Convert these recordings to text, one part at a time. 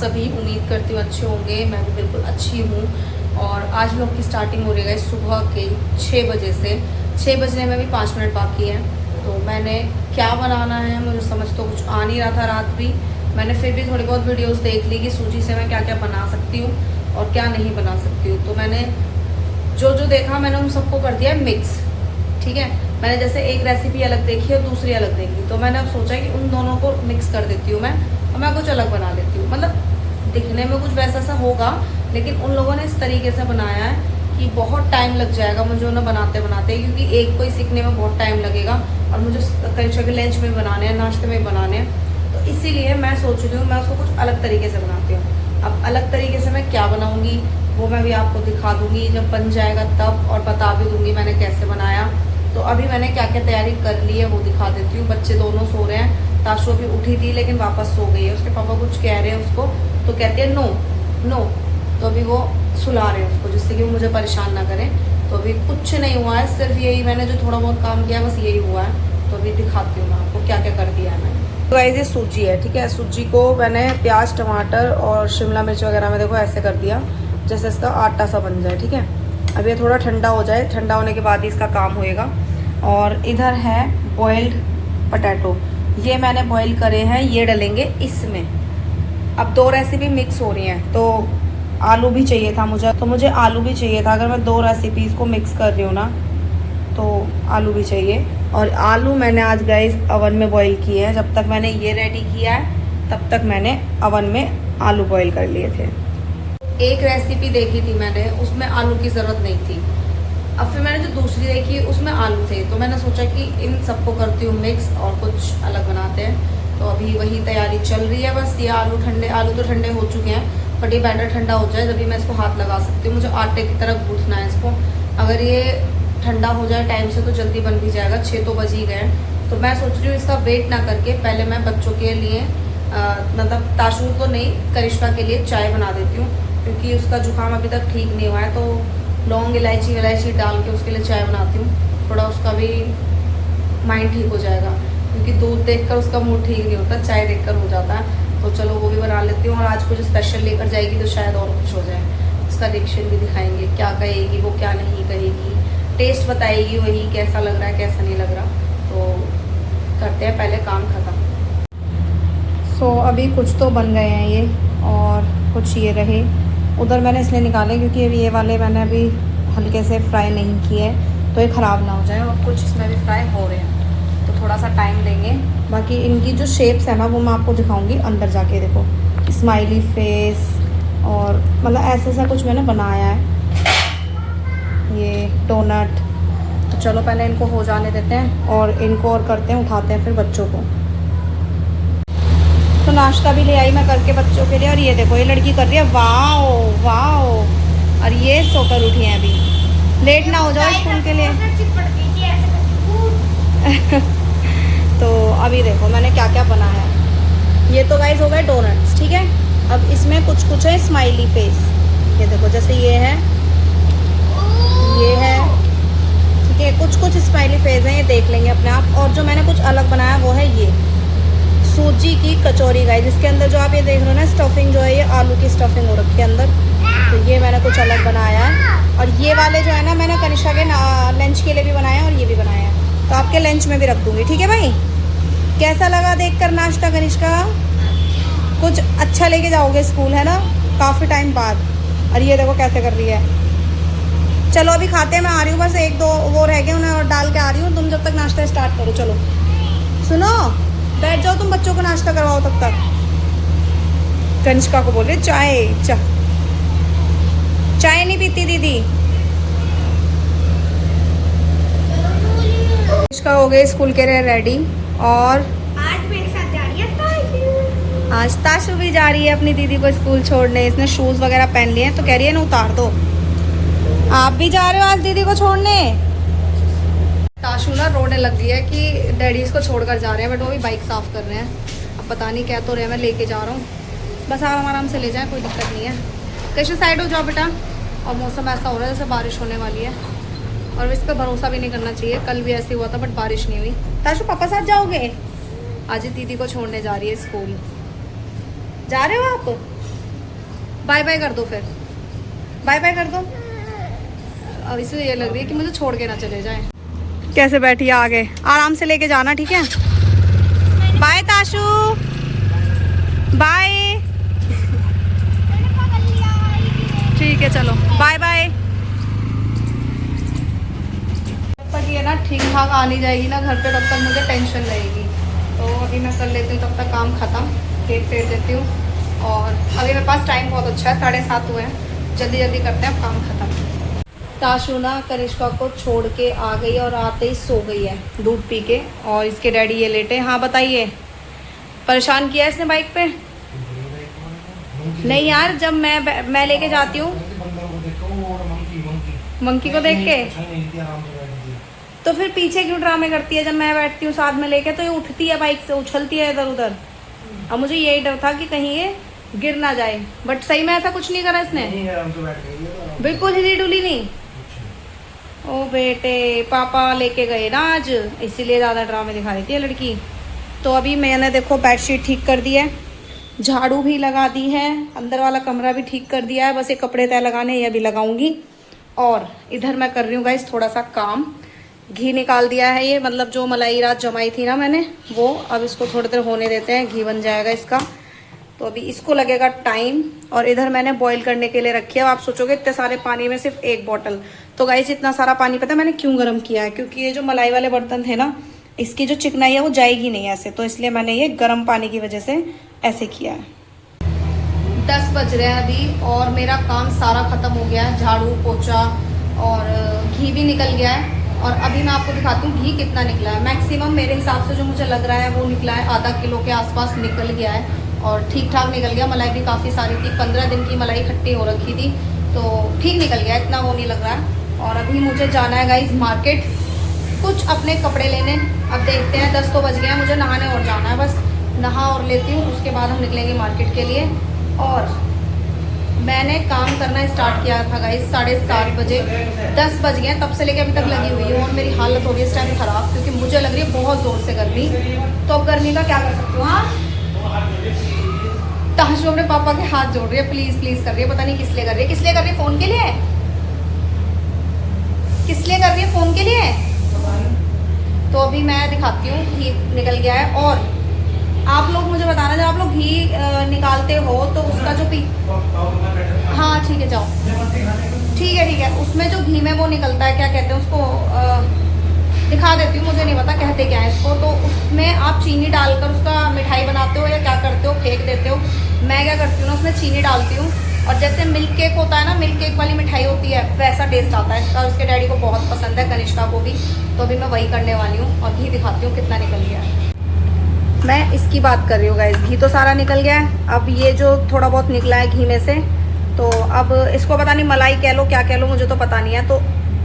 सभी? उम्मीद करती हूँ अच्छे होंगे। मैं भी बिल्कुल अच्छी हूँ। और आज लोग की स्टार्टिंग हो रही है सुबह के 6 बजे से। 6 बजने में भी 5 मिनट बाकी है। तो मैंने क्या बनाना है मुझे समझ तो कुछ आ नहीं रहा था। रात भी मैंने फिर भी थोड़ी बहुत वीडियोस देख ली कि सूजी से मैं क्या क्या बना सकती हूँ और क्या नहीं बना सकती हूँ। तो मैंने जो जो देखा मैंने उन सबको कर दिया मिक्स। ठीक है, मैंने जैसे एक रेसिपी अलग देखी और दूसरी अलग देखी, तो मैंने अब सोचा कि उन दोनों को मिक्स कर देती हूँ मैं, और मैं कुछ अलग बना लेती हूँ। मतलब दिखने में कुछ वैसा सा होगा, लेकिन उन लोगों ने इस तरीके से बनाया है कि बहुत टाइम लग जाएगा मुझे उन्हें बनाते बनाते, क्योंकि एक को ही सीखने में बहुत टाइम लगेगा और मुझे कई के लंच में बनाने हैं, नाश्ते में बनाने हैं। तो इसीलिए मैं सोच रही हूँ मैं उसको कुछ अलग तरीके से बनाती हूँ। अब अलग तरीके से मैं क्या बनाऊँगी वो मैं भी आपको दिखा दूँगी जब बन जाएगा तब, और बता भी दूँगी मैंने कैसे बनाया। तो अभी मैंने क्या क्या तैयारी कर ली है वो दिखा देती हूँ। बच्चे दोनों सो रहे हैं। ताशु अभी उठी थी लेकिन वापस सो गई है। उसके पापा कुछ कह रहे हैं उसको, तो कहती है नो नो। तो अभी वो सुला रहे हैं उसको जिससे कि वो मुझे परेशान ना करें। तो अभी कुछ नहीं हुआ है, सिर्फ यही मैंने जो थोड़ा बहुत काम किया है बस यही हुआ है। तो अभी दिखाती हूँ मैं आपको क्या क्या कर दिया है मैंने। तो गाइस ये सूजी है, ठीक है। सूजी को मैंने प्याज टमाटर और शिमला मिर्च वगैरह में देखो ऐसे कर दिया जैसे इसका आटा सा बन जाए, ठीक है। अब ये थोड़ा ठंडा हो जाए, ठंडा होने के बाद ही इसका काम होएगा। और इधर है बॉइल्ड पटैटो, ये मैंने बॉईल करे हैं, ये डलेंगे इसमें। अब 2 रेसिपी मिक्स हो रही हैं तो आलू भी चाहिए था मुझे आलू भी चाहिए था। अगर मैं 2 रेसिपीज़ को मिक्स कर रही हूँ ना तो आलू भी चाहिए। और आलू मैंने आज गाइस अवन में बॉईल किए हैं। जब तक मैंने ये रेडी किया है तब तक मैंने अवन में आलू बॉईल कर लिए थे। एक रेसिपी देखी थी मैंने, उसमें आलू की ज़रूरत नहीं थी। अब फिर मैंने जो दूसरी देखी उसमें आलू थे, तो मैंने सोचा कि इन सबको करती हूँ मिक्स और कुछ अलग बनाते हैं। तो अभी वही तैयारी चल रही है। बस ये आलू तो ठंडे हो चुके हैं, बट ये बैटर ठंडा हो जाए जब भी मैं इसको हाथ लगा सकती हूँ। मुझे आटे की तरह गूँथना है इसको। अगर ये ठंडा हो जाए टाइम से तो जल्दी बन भी जाएगा। 6 तो बज ही गए। तो मैं सोच रही हूँ इसका वेट ना करके पहले मैं बच्चों के लिए मतलब ताशु को नहीं, करिश्मा के लिए चाय बना देती हूँ, क्योंकि उसका जुकाम अभी तक ठीक नहीं हुआ है। तो लौंग इलायची डाल के उसके लिए चाय बनाती हूँ, थोड़ा उसका भी माइंड ठीक हो जाएगा, क्योंकि दूध देखकर उसका मूड ठीक नहीं होता, चाय देखकर हो जाता है। तो चलो वो भी बना लेती हूँ। और आज कुछ स्पेशल लेकर जाएगी तो शायद और खुश हो जाए। उसका रिएक्शन भी दिखाएंगे, क्या कहेगी वो क्या नहीं कहेगी, टेस्ट बताएगी वही कैसा लग रहा है कैसा नहीं लग रहा। तो करते हैं पहले काम ख़त्म। सो अभी कुछ तो बन गए हैं ये, और कुछ ये रहे उधर मैंने इसलिए निकाले क्योंकि अभी ये वाले मैंने अभी हल्के से फ्राई नहीं किए तो ये ख़राब ना हो जाए। और कुछ इसमें भी फ्राई हो रहे हैं तो थोड़ा सा टाइम लेंगे। बाकी इनकी जो शेप्स है ना वो मैं आपको दिखाऊंगी अंदर जाके। देखो स्माइली फेस और मतलब ऐसा सा कुछ मैंने बनाया है, ये डोनट। तो चलो पहले इनको हो जाने देते हैं और इनको और करते हैं, उठाते हैं फिर बच्चों को। तो नाश्ता भी ले आई मैं करके बच्चों के लिए। और ये देखो ये लड़की कर रही है वाओ वाओ, और ये सोकर उठी है अभी। लेट ना हो जाओ स्कूल के लिए। तो अभी देखो मैंने क्या क्या बनाया है। ये तो गाइस हो गए डोनट्स, ठीक है। अब इसमें कुछ कुछ है स्माइली फेस। ये देखो जैसे ये है, ठीक है। कुछ कुछ स्माइली फेस हैं, ये देख लेंगे अपने आप। और जो मैंने कुछ अलग बनाया वो है ये सूजी की कचौरी गाइस, जिसके अंदर जो आप ये देख रहे हो ना स्टफिंग जो है ये आलू की स्टफिंग हो रखी है अंदर। तो ये मैंने कुछ अलग बनाया है। और ये वाले जो है ना मैंने कनिष्का के लंच के लिए भी बनाया है और ये भी बनाया है, तो आपके लंच में भी रख दूँगी, ठीक है भाई। कैसा लगा देखकर नाश्ता कनिष्का? कुछ अच्छा लेके जाओगे स्कूल है ना, काफ़ी टाइम बाद। और ये देखो कैसे कर रही है। चलो अभी खाते हैं, मैं आ रही हूँ, बस 1-2 वो रह गए उन्हें और डाल के आ रही हूँ। तुम जब तक नाश्ता स्टार्ट करो। चलो सुनो, बैठ जाओ तुम, बच्चों को नाश्ता करवाओ तब तक। कनिष्का को बोल रहे चाय नहीं पीती दीदी। कनिष्का हो गए स्कूल के लिए रेडी, और आज मेरे साथ जा रही है ताशु। आज ताशु भी जा रही है अपनी दीदी को स्कूल छोड़ने। इसने शूज़ वगैरह पहन लिए हैं तो कह रही है ना उतार दो। आप भी जा रहे हो आज दीदी को छोड़ने? ताशु ना रोने लग गई है कि डैडी इसको छोड़कर जा रहे हैं, बट वो भी बाइक साफ़ कर रहे हैं। अब पता नहीं क्या तो रहे, मैं लेके जा रहा हूँ। बस आप आराम से ले जाएं, कोई दिक्कत नहीं है। कैसे साइड हो जाओ बेटा। और मौसम ऐसा हो रहा है जैसे बारिश होने वाली है, और इस पर भरोसा भी नहीं करना चाहिए। कल भी ऐसे हुआ था बट बारिश नहीं हुई। ताशु पापा साथ जाओगे? आज दीदी को छोड़ने जा रही है स्कूल। जा रहे हो आप? बाय बाय कर दो फिर, बाय बाय कर दो। अब इसे ये लग रही है कि मुझे छोड़ के ना चले जाए। कैसे बैठी है आगे, आराम से लेके जाना, ठीक है। Bye Tashu, bye. ठीक है चलो बाय बाय। जब तक ये ना ठीक ठाक आ नहीं जाएगी ना घर पे, तब तक मुझे टेंशन रहेगी। तो अभी मैं कर लेती हूँ, तब तक काम ख़त्म, केक फेर देती हूँ। और अभी मेरे पास टाइम बहुत अच्छा है, 7:30 हुए हैं, जल्दी जल्दी करते हैं, अब काम ख़त्म। ताशु ना कनिष्का को छोड़ के आ गई और आते ही सो गई है दूध पी के, और इसके डैडी ये लेटे। हाँ बताइए, परेशान किया है इसने बाइक पे? नहीं यार, जब मैं लेके जाती हूँ मंकी को देख के, तो फिर पीछे क्यों ड्रामे करती है? जब मैं बैठती हूँ साथ में लेके तो ये उठती है बाइक से, उछलती है इधर उधर। अब मुझे यही डर था कि कहीं ये गिर ना जाए, बट सही में ऐसा कुछ नहीं करा इसने, बिल्कुल हिली डुली नहीं। ओ बेटे, पापा लेके गए ना आज, इसीलिए ज़्यादा ड्रामे दिखा रही थी लड़की। तो अभी मैंने देखो बेडशीट ठीक कर दी है, झाड़ू भी लगा दी है, अंदर वाला कमरा भी ठीक कर दिया है, बस ये कपड़े तय लगाने, ये भी लगाऊंगी। और इधर मैं कर रही हूँ गाइस थोड़ा सा काम, घी निकाल दिया है ये, मतलब जो मलाई रात जमाई थी ना मैंने वो, अब इसको थोड़ी देर होने देते हैं, घी बन जाएगा इसका। तो अभी इसको लगेगा टाइम। और इधर मैंने बॉईल करने के लिए रखी है। आप सोचोगे इतने सारे पानी में सिर्फ 1 बॉटल, तो गाइस इतना सारा पानी पता है मैंने क्यों गर्म किया है? क्योंकि ये जो मलाई वाले बर्तन थे ना, इसकी जो चिकनाई है वो जाएगी नहीं ऐसे, तो इसलिए मैंने ये गर्म पानी की वजह से ऐसे किया है। 10 बज रहे हैं अभी और मेरा काम सारा खत्म हो गया है, झाड़ू पोछा और घी भी निकल गया है। और अभी मैं आपको दिखाती हूँ घी कितना निकला है। मैक्सिमम मेरे हिसाब से जो मुझे लग रहा है वो निकला है, आधा किलो के आसपास निकल गया है, और ठीक ठाक निकल गया। मलाई भी काफ़ी सारी थी, 15 दिन की मलाई खट्टी हो रखी थी, तो ठीक निकल गया, इतना वो नहीं लग रहा है। और अभी मुझे जाना है गाइस मार्केट, कुछ अपने कपड़े लेने। अब देखते हैं, 10 तो बज गए हैं, मुझे नहाने और जाना है, बस नहा और लेती हूँ, उसके बाद हम निकलेंगे मार्केट के लिए। और मैंने काम करना स्टार्ट किया था गाइस 7:30 बजे, 10 बज गए तब से लेके अभी तक लगी हुई हूँ। और मेरी हालत हो रही है इस टाइम ख़राब, क्योंकि मुझे लग रही है बहुत ज़ोर से गर्मी। तो अब गर्मी का क्या कर सकती हूँ? हाँ, ताशु अपने पापा के हाथ जोड़ रही है, प्लीज़ प्लीज़ कर रही है, पता नहीं किस लिए कर रही है। किस लिए कर रही है? फ़ोन के लिए? किस लिए कर रही है? फ़ोन के लिए। तो अभी मैं दिखाती हूँ, घी निकल गया है। और आप लोग मुझे बताना, जब आप लोग घी निकालते हो तो उसका जो हाँ ठीक है जाओ, ठीक है, उसमें जो घी में वो निकलता है, क्या कहते हैं उसको, दिखा देती हूँ, मुझे नहीं पता कहते क्या है इसको। तो उसमें आप चीनी डालकर उसका मिठाई बनाते हो या क्या करते हो, फेंक देते हो। मैं क्या करती हूँ ना, उसमें चीनी डालती हूँ, और जैसे मिल्क केक होता है ना, मिल्क केक वाली मिठाई होती है, वैसा टेस्ट आता है इसका। उसके डैडी को बहुत पसंद है, कनिष्का को भी। तो अभी मैं वही करने वाली हूँ, और घी दिखाती हूँ कितना निकल गया है। मैं इसकी बात कर रही हूँ गाइस, घी तो सारा निकल गया है। अब ये जो थोड़ा बहुत निकला है घी में से, तो अब इसको पता नहीं मलाई कह लो क्या कह लो, मुझे तो पता नहीं है। तो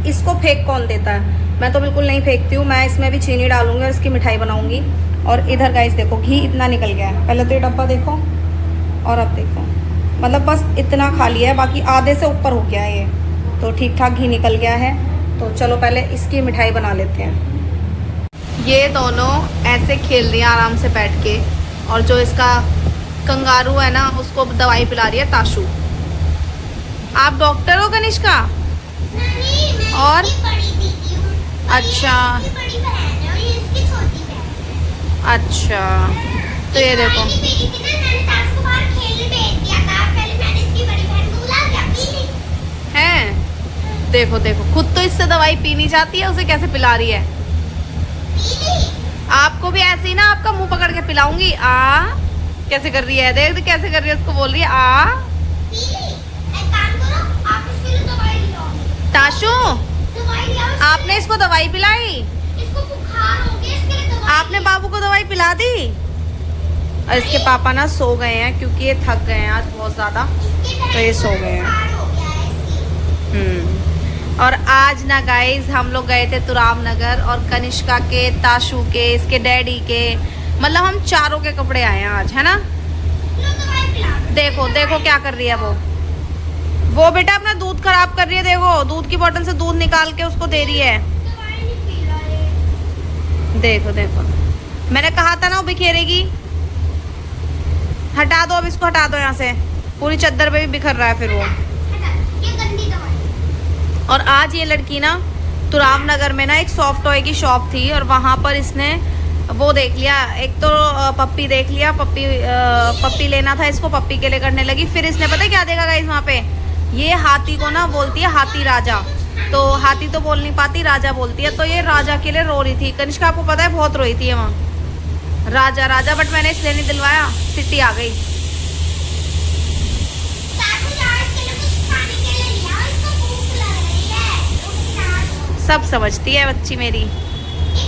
इसको फेंक कौन देता है? मैं तो बिल्कुल नहीं फेंकती हूँ, मैं इसमें भी चीनी डालूंगी और इसकी मिठाई बनाऊंगी। और इधर गाइस देखो, घी इतना निकल गया है। पहले तो ये डब्बा देखो, और अब देखो, मतलब बस इतना खाली है, बाकी आधे से ऊपर हो गया है ये, तो ठीक ठाक घी निकल गया है। तो चलो पहले इसकी मिठाई बना लेते हैं। ये दोनों ऐसे खेल रही है आराम से बैठ के, और जो इसका कंगारू है ना, उसको दवाई पिला रही है ताशु। आप डॉक्टर हो कनिष्का? नहीं, मैं और इसकी बड़ी दीदी हूँ। अच्छा, ये इसकी बड़ी बहन है और ये इसकी छोटी बहन है। अच्छा, तो ये देखो, पहली बेटी थी ना, मैंने ताशु को बाहर खेलने भेज दिया था, पहले मैंने इसकी बड़ी बहन को बुला लिया, पी ली हैं, देखो देखो, खुद तो इससे दवाई पीनी चाहती है, उसे कैसे पिला रही है। आपको भी ऐसे ही ना, आपका मुंह पकड़ के पिलाऊंगी। कैसे कर रही है, देख कैसे कर रही है, उसको बोल रही है एक काम करो, आप इसके लिए दवाई ले आओ। ताशु, दवाई ले आओ। आपने इसको दवाई पिलाई? इसको बुखार हो गया, इसके लिए दवाई। आपने बाबू को दवाई पिला दी? और इसके पापा ना सो गए हैं, क्योंकि ये थक गए हैं आज बहुत ज्यादा, तो ये सो गए हैं। और आज ना गाइज हम लोग गए थे तुराब नगर, और कनिष्का के, ताशु के, इसके डैडी के, मतलब हम चारों के कपड़े आए हैं आज, है ना। देखो देखो क्या कर रही है वो बेटा अपना दूध खराब कर रही है। देखो, दूध की बोतल से दूध निकाल के उसको दे रही है। देखो देखो, मैंने कहा था ना वो बिखेरेगी। हटा दो, अब इसको हटा दो यहाँ से। पूरी चद्दर पे भी बिखर रहा है फिर वो। ये गंदी दवाई। और आज ये लड़की ना तुराव नगर में ना एक सॉफ्ट टॉय की शॉप थी और वहाँ पर इसने वो देख लिया। एक तो पप्पी देख लिया, पप्पी लेना था इसको, पप्पी के लिए करने लगी। फिर इसने पता है क्या देखा गाइस वहाँ पे, ये हाथी को ना बोलती है हाथी राजा, तो हाथी तो बोल नहीं पाती, राजा बोलती है, तो ये राजा के लिए रो रही थी। कनिष्का आपको पता है बहुत रोई थी वहाँ, राजा राजा, बट मैंने इसलिए नहीं दिलवाया, सिटी आ गई। सब समझती है बच्ची मेरी। एक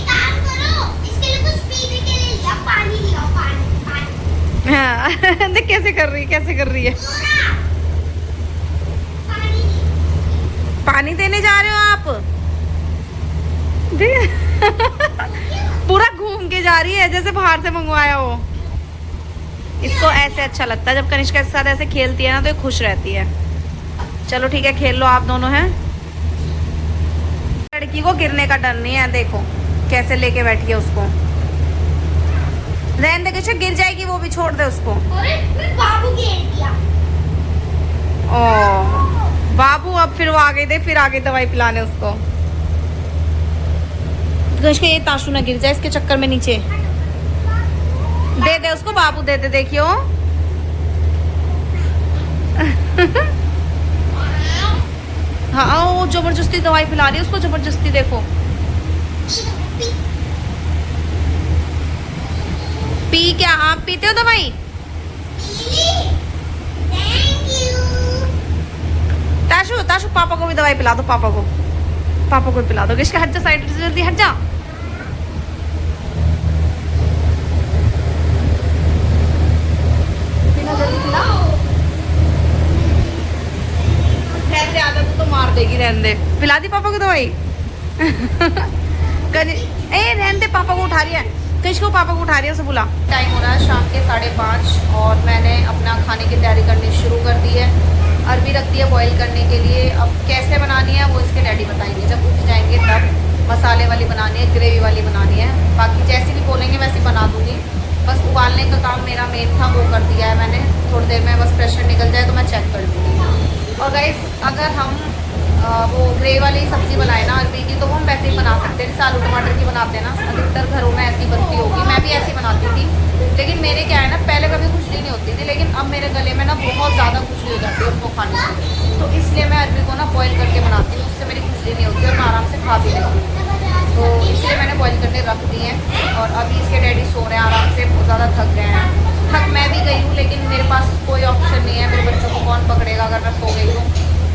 काम करो, इसके लिए कुछ पीने के लिए लिया, पानी लिया, पानी। हाँ देख कैसे कर रही है, कैसे कर रही है। पानी देने जा रहे हो आप? पूरा घूम के जा रही है जैसे बाहर से मंगवाया हो। इसको ऐसे अच्छा लगता है जब कनिष्का के साथ ऐसे खेलती है ना, तो ये खुश रहती है। चलो ठीक है, खेल लो आप दोनों हैं। लड़की को गिरने का डर नहीं है, देखो कैसे लेके बैठी है उसको। रहने दे कनिष्का, गिर जाएगी वो भी, छोड़ दे उसको। अरे बाबू गिर गया। ओ बाबू, अब फिर वो आ गई दे, फिर आ गई दवाई पिलाने उसको। कनिष्का ये ताशु ना गिर जाए इसके चक्कर में नीचे। दे दे उसको, बाबू दे दे, देखियो। हाँ वो जबरदस्ती दवाई पिला रही है उसको, जबरदस्ती देखो। पी क्या आप पीते हो दवाई? ताशु ताशु पापा को भी दवाई पिला दो, पापा को भी पिला दो। किसका हट जा, साइड से जल्दी हट जा। पिला जल्दी पिला। रहने दे, आदत तो मार देगी, रहने दे। पिला दी पापा को दवाई। रहने दे, पापा को उठा रही है, किसको पापा को उठा रही है, उसे बुला। टाइम हो रहा है शाम के 5:30 और मैंने अपना खाने की तैयारी करनी शुरू कर दी है। अरबी रख दी है बॉईल करने के लिए। अब कैसे बनानी है वो इसके डैडी बताएंगे, जब उठ जाएंगे तब। मसाले वाली बनानी है, ग्रेवी वाली बनानी है, बाकी जैसी भी बोलेंगे वैसी बना दूँगी। बस उबालने का काम मेरा मेन था, वो कर दिया है मैंने। थोड़ी देर में बस प्रेशर निकल जाए तो मैं चेक कर दूँगी। और गाइस अगर हम वो ग्रेवी वाली सब्ज़ी बनाए ना अरबी की, तो वो हम वैसे ही बना सकते हैं जैसे आलू टमाटर की बनाते हैं ना। अधिकतर घरों में ऐसी बनती होगी, मैं भी ऐसी बनाती थी। लेकिन मेरे क्या है ना, पहले कभी खुजली नहीं होती थी, लेकिन अब मेरे गले में ना बहुत ज़्यादा खुजली हो जाती है उसको खाने से। तो इसलिए मैं अरबी को ना बॉईल करके बनाती हूँ, उससे मेरी खुजली नहीं होती और मैं आराम से खा भी लेती हूँ। तो इसलिए मैंने बॉईल करके रख दी है। और अभी इसके डैडी सो रहे हैं आराम से, बहुत ज़्यादा थक गए हैं। थक मैं भी गई हूँ, लेकिन मेरे पास कोई ऑप्शन नहीं है। मेरे बच्चों को कौन पकड़ेगा अगर मैं सो गई हूँ,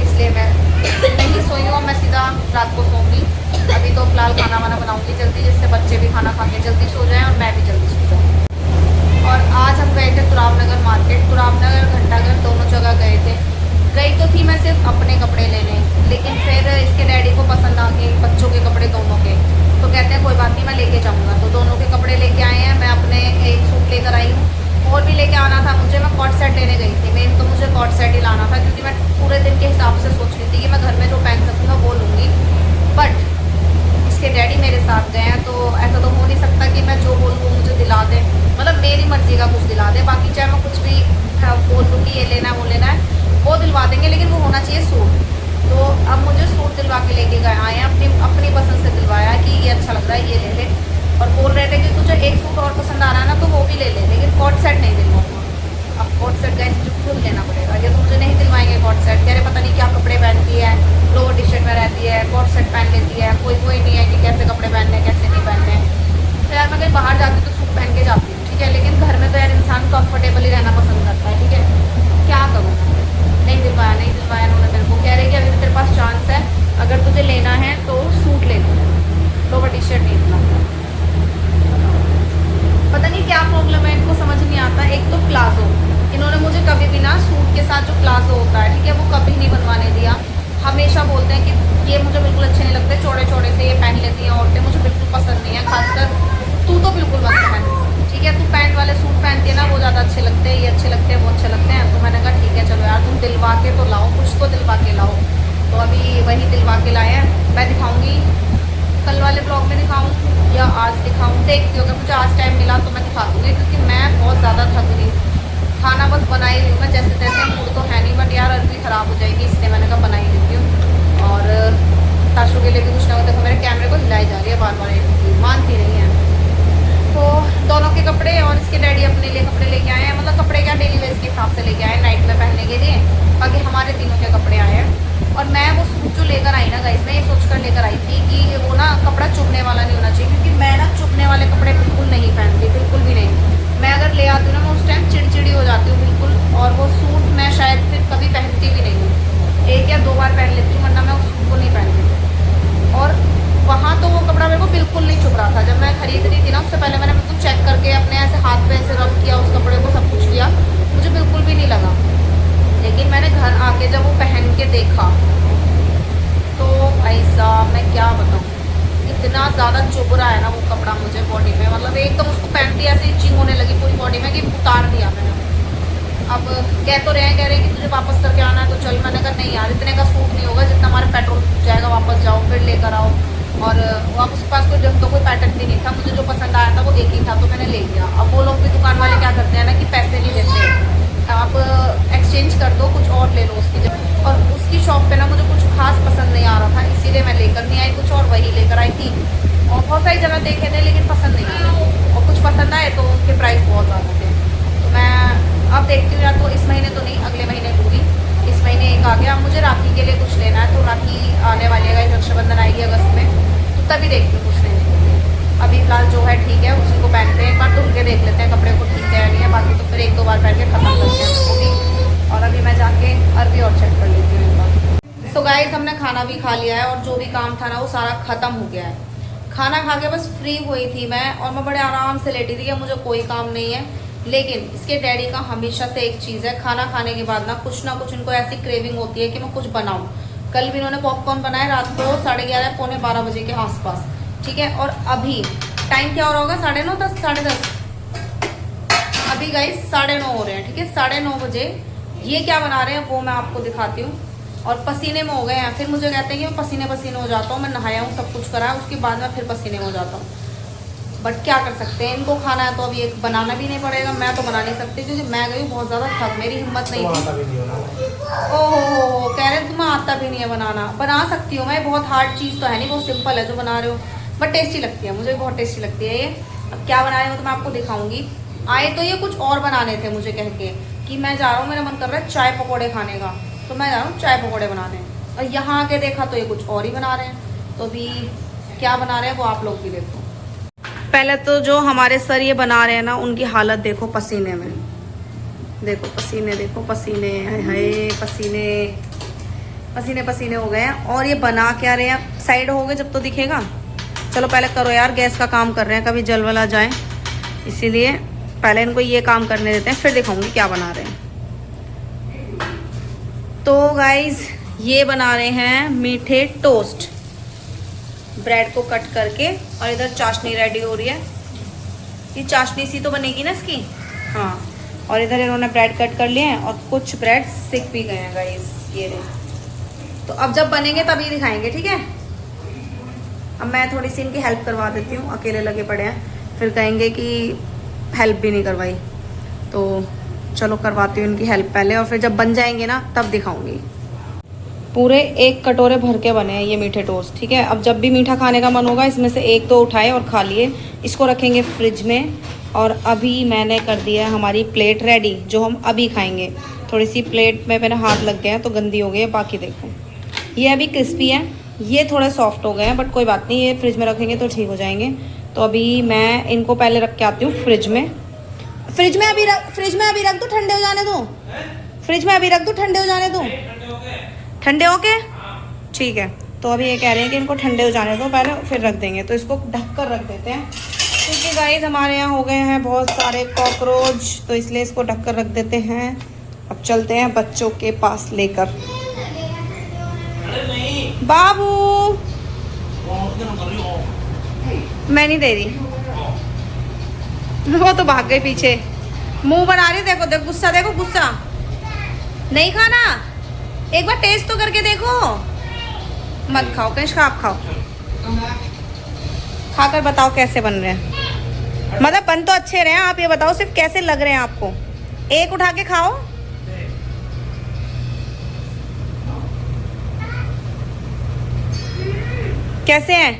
इसलिए मैं नहीं सोई हूँ। मैं सीधा रात को सोऊंगी। अभी तो फिलहाल खाना वाना बनाऊंगी जल्दी, जिससे बच्चे भी खाना खा के जल्दी सो जाएं और मैं भी जल्दी सो जाऊँ। और आज हम गए थे तुराव नगर मार्केट, तुराव नगर घंटाघर दोनों जगह गए थे। गई तो थी मैं सिर्फ अपने कपड़े लेने, लेकिन फिर इसके डैडी को पसंद आ गए बच्चों के कपड़े दोनों के, तो कहते हैं कोई बात नहीं मैं लेके जाऊँगा। तो दोनों के कपड़े लेके आए हैं। मैं अपने एक सूट लेकर आई हूँ, और भी लेके आना था मुझे। मैं कॉट सेट लेने गई थी, मेन तो मुझे कॉट सेट ही लाना था, क्योंकि मैं पूरे दिन के हिसाब से सोच रही थी कि मैं घर में जो पहन सकूँ मैं वो लूँगी। बट इसके डैडी मेरे साथ गए हैं, तो ऐसा तो हो नहीं सकता कि मैं जो बोलूँ वो मुझे दिला दें, मतलब मेरी मर्जी का कुछ दिला दे। बाकी चाहे मैं कुछ भी बोल दूँ कि ये लेना है वो लेना है, वो दिलवा देंगे, लेकिन वो होना चाहिए सूट। तो अब मुझे सूट दिलवा के लेके गए आए हैं, अपनी पसंद से दिलवाया कि ये अच्छा लग रहा है ये ले ले। और बोल रहे थे कि तुझे एक सूट और पसंद आ रहा है ना तो वो भी ले ले, लेकिन कॉट सेट नहीं दिलवाऊंगा। अब कॉट सेट गए मुझे खुद लेना पड़ेगा, ये तो मुझे नहीं दिलवाएंगे कॉट सेट। कह रहे पता नहीं क्या कपड़े पहनती है, लोअर टी शर्ट में रहती है, कॉट सेट पहन लेती है, कोई नहीं है कि कैसे कपड़े पहनने कैसे नहीं पहनने। तो यार मैं कहीं बाहर जाती तो सूट पहन के जाती हूँ, ठीक है, लेकिन घर में तो यार इंसान कंफर्टेबल ही रहना पसंद करता है, ठीक है। क्या करूँ, नहीं दिलवाया उन्होंने मेरे को। कह रहे कि अभी तेरे पास चांस है, अगर तुझे लेना है तो सूट ले लो, लोअर टी शर्ट नहीं दिलाता। पता नहीं क्या प्रॉब्लम है, इनको समझ नहीं आता। एक तो प्लाजो, इन्होंने मुझे कभी भी ना सूट के साथ जो प्लाजो होता है, ठीक है, वो कभी नहीं बनवाने दिया। हमेशा बोलते हैं कि ये मुझे बिल्कुल अच्छे नहीं लगते, चौड़े चौड़े से ये पहन लेती हैं औरतें, मुझे बिल्कुल पसंद नहीं है। खासकर तू तो बिल्कुल मत पहन, ठीक है, तू पैंट वाले सूट पहनती है ना वो ज़्यादा अच्छे लगते हैं, ये अच्छे लगते हैं, वो अच्छे लगते हैं। तो मैंने कहा ठीक है चलो यार तुम दिलवा के तो लाओ, कुछ तो दिलवा के लाओ। तो अभी वही दिलवा के लाए हैं। मैं दिखाऊँगी, कल वाले ब्लॉग में दिखाऊँ या आज दिखाऊँ, देखती हूँ। अगर मुझे आज टाइम मिला तो मैं दिखा दूँगी, क्योंकि मैं बहुत ज़्यादा थक रही हूँ। खाना बस बना ही रही हूँ मैं जैसे तैसे, घर आके जब वो पहन के देखा तो भाई साहब मैं क्या बताऊँ, इतना ज़्यादा चुभ रहा है ना वो कपड़ा मुझे बॉडी में, मतलब एकदम उसको पहनती ऐसे इचिंग होने लगी पूरी बॉडी में कि उतार दिया मैंने। अब कह रहे हैं कि तुझे वापस करके आना है तो चल। मैंने कहा नहीं यार, इतने का सूट नहीं होगा जितना हमारा पेट्रोल जाएगा, वापस जाओ फिर लेकर आओ। और वहाँ उसके पास कोई पैटर्न भी नहीं था, मुझे जो पसंद आया था वो एक ही था तो मैंने ले लिया। अब वो लोग भी दुकान वाले क्या करते हैं ना कि पैसे नहीं देते, आप एक्सचेंज कर दो, कुछ और ले लो उसकी जगह। और उसकी शॉप पे ना मुझे कुछ खास पसंद नहीं आ रहा था, इसीलिए मैं लेकर नहीं आई कुछ और वही लेकर आई थी। और बहुत सारी जगह देखे थे लेकिन पसंद नहीं आए, और कुछ पसंद आए तो उनके प्राइस बहुत ज़्यादा थे। तो मैं अब देखती हूँ, या तो इस महीने तो नहीं अगले महीने लूँगी। इस महीने एक आ गया, मुझे राखी के लिए कुछ लेना है, तो राखी आने वाली है, रक्षाबंधन आएगी अगस्त में, तो तभी देखती हूँ कुछ लेने के लिए। अभी फिलहाल जो है ठीक है, उसी को पहनते हैं, एक बार धुल के देख लेते हैं कपड़े को ठीक है या नहीं है, बाकी तो फिर एक दो बार पहन के ख़त्म करते हैं उसको भी। और अभी मैं जाके अरबी और चेक कर लेती हूँ एक बार। सो गाइस, हमने खाना भी खा लिया है और जो भी काम था ना वो सारा ख़त्म हो गया है। खाना खा के बस फ्री हुई थी मैं, और मैं बड़े आराम से लेटी थी कि मुझे कोई काम नहीं है। लेकिन इसके डैडी का हमेशा से एक चीज़ है, खाना खाने के बाद ना कुछ इनको ऐसी क्रेविंग होती है कि मैं कुछ बनाऊं। कल भी इन्होंने पॉपकॉर्न बनाए रात को 11:30 पौने 12 बजे के आसपास, ठीक है। और अभी टाइम क्या हो रहा होगा, 9:30 10 10:30, अभी गाइस 9:30 हो रहे हैं, ठीक है। 9:30 बजे ये क्या बना रहे हैं वो मैं आपको दिखाती हूँ। और पसीने में हो गए हैं, फिर मुझे कहते हैं कि मैं पसीने हो जाता हूँ, मैं नहाया हूँ सब कुछ करा है, उसके बाद मैं फिर पसीने में हो जाता हूँ। बट क्या कर सकते हैं, इनको खाना है तो अभी एक बनाना भी नहीं पड़ेगा। मैं तो बना नहीं सकती क्योंकि मैं गई बहुत ज़्यादा थक, मेरी हिम्मत नहीं थी। ओहो, कह रहे तुम्हें आता भी नहीं है बनाना। बना सकती हूँ मैं, बहुत हार्ड चीज़ तो है नहीं, बहुत सिंपल है जो बना रहे हो, बट टेस्टी लगती है, मुझे बहुत टेस्टी लगती है ये। अब क्या बना रहे हो तो मैं आपको दिखाऊंगी। आए तो ये कुछ और बनाने थे मुझे कह के कि मैं जा रहा हूँ, मेरा मन कर रहा है चाय पकौड़े खाने का, तो मैं जा रहा हूँ चाय पकौड़े बनाने। और यहाँ आके देखा तो ये कुछ और ही बना रहे हैं। तो अभी क्या बना रहे हैं वो आप लोग भी देखो। पहले तो जो हमारे सर ये बना रहे हैं ना, उनकी हालत देखो पसीने में, देखो पसीने, देखो पसीने, हाय पसीने पसीने पसीने हो गए हैं। और ये बना क्या रहे हैं, साइड हो गए जब तो दिखेगा। चलो पहले करो यार, गैस का काम कर रहे हैं, कभी जल वला जाए, इसीलिए पहले इनको ये काम करने देते हैं, फिर दिखाऊंगी क्या बना रहे हैं। तो गाइज ये बना रहे हैं मीठे टोस्ट, ब्रेड को कट करके, और इधर चाशनी रेडी हो रही है। ये चाशनी सी तो बनेगी ना इसकी, हाँ। और इधर इन्होंने ब्रेड कट कर लिए हैं और कुछ ब्रेड सिक भी गए हैं गाइस, ये रहे। तो अब जब बनेंगे तभी दिखाएंगे, ठीक है। अब मैं थोड़ी सी इनकी हेल्प करवा देती हूँ, अकेले लगे पड़े हैं, फिर कहेंगे कि हेल्प भी नहीं करवाई। तो चलो करवाती हूँ इनकी हेल्प पहले, और फिर जब बन जाएंगे ना तब दिखाऊंगी। पूरे 1 कटोरे भर के बने हैं ये मीठे टोस्ट, ठीक है। अब जब भी मीठा खाने का मन होगा इसमें से 1-2 उठाए और खा लिए। इसको रखेंगे फ्रिज में। और अभी मैंने कर दिया हमारी प्लेट रेडी, जो हम अभी खाएंगे। थोड़ी सी प्लेट में मेरे हाथ लग गए हैं तो गंदी हो गई है, बाकी देखो ये अभी क्रिस्पी है, ये थोड़े सॉफ्ट हो गए हैं, बट कोई बात नहीं, ये फ्रिज में रखेंगे तो ठीक हो जाएंगे। तो अभी मैं इनको पहले रख के आती हूँ फ्रिज में। फ्रिज में अभी रख दो, ठंडे हो जाने दो। फ्रिज में अभी रख दो, ठंडे हो जाने दो। ठंडे हो के ठीक है। तो अभी ये कह रहे हैं कि इनको ठंडे हो जाने दो पहले, फिर रख देंगे। तो इसको ढक कर रख देते हैं, क्योंकि गाइस हमारे यहाँ हो गए हैं बहुत सारे कॉकरोच, तो इसलिए इसको ढक कर रख देते हैं। अब चलते हैं बच्चों के पास लेकर। बाबू मैं नहीं दे रही, वो तो भाग गई पीछे, मुंह बना रही। देखो देखो गुस्सा, देखो गुस्सा। नहीं खाना, एक बार टेस्ट तो करके देखो। मत खाओ कनिष्का, आप खाओ, खाकर बताओ कैसे बन रहे हैं। मतलब बन तो अच्छे रहे हैं, आप ये बताओ सिर्फ कैसे लग रहे हैं आपको। एक उठा के खाओ। कैसे हैं,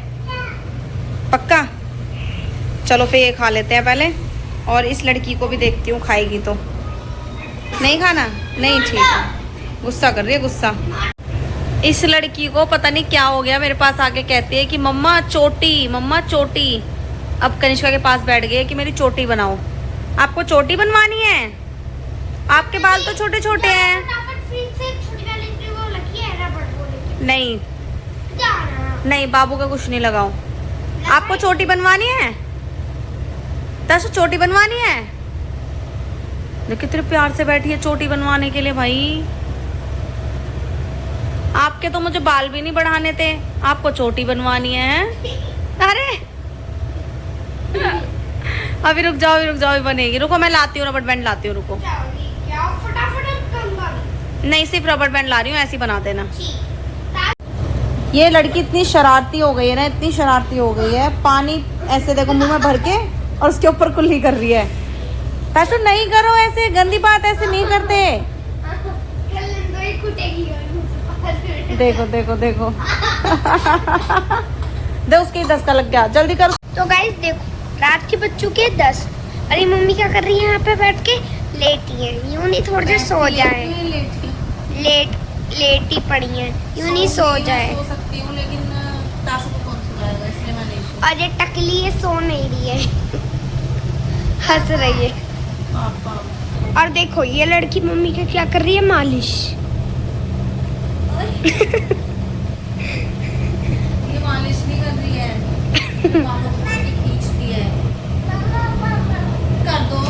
पक्का? चलो फिर ये खा लेते हैं पहले, और इस लड़की को भी देखती हूँ खाएगी तो। नहीं खाना, नहीं ठीक है। गुस्सा कर रही है, गुस्सा। इस लड़की को पता नहीं क्या हो गया, मेरे पास आके कहती है कि मम्मा चोटी, मम्मा चोटी। अब कनिष्का के पास बैठ गई है कि मेरी चोटी बनाओ। आपको चोटी बनवानी है? आपके बाल तो छोटे छोटे हैं। नहीं नहीं, बाबू का कुछ नहीं लगाओ। आपको चोटी बनवानी है? दस चोटी बनवानी है? कितने प्यार से बैठी है चोटी बनवाने के लिए भाई। आपके तो मुझे बाल भी नहीं बढ़ाने थे, आपको चोटी बनवानी है। अरे अभी रुक जाओ, अभी बनेगी। रुको मैं लाती हूँ, रबड़ बैंड लाती हूँ, रुको। क्या फटाफट कंगा नहीं, सिर्फ रबड़ बैंड ला रही हूँ, ऐसे ही बना देना। ये लड़की इतनी शरारती हो गई है ना, इतनी शरारती हो गई है। पानी ऐसे देखो मुंह में भर के और उसके ऊपर कुल्ली कर रही है। पैसो नहीं करो ऐसे, गंदी बात ऐसे नहीं करते। देखो देखो देखो दे उसके 10 का लग गया, जल्दी करो। तो गाइस देखो, रात के बज चुके 10। अरे मम्मी क्या कर रही है यहाँ पे बैठ के? लेटी है। यूं नहीं थोड़ी देर सो जाए। लेटी पड़ी है, यूं नहीं सो जाए। सो सकती हूँ लेकिन ताशु को कौन सुलाएगा, इसलिए मैं नहीं सोती। और ये टकली है, सो नहीं रही है, हंस रही है। पापा और देखो ये लड़की मम्मी का क्या कर रही है, मालिश। ये मालिश नहीं कर रही है, पापा को खींचती है। कर दो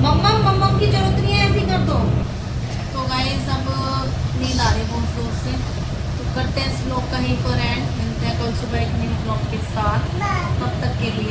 मम्मा, मम्मा की जरूरत नहीं है, ऐसी कर दो। तो गाइस अब नींद आ रही है बहुत जोर से, तो करते हैं इस ब्लॉग का यहीं पर एंड। मिलते हैं कल सुबह एक नई ब्लॉग के साथ। तब तक के लिए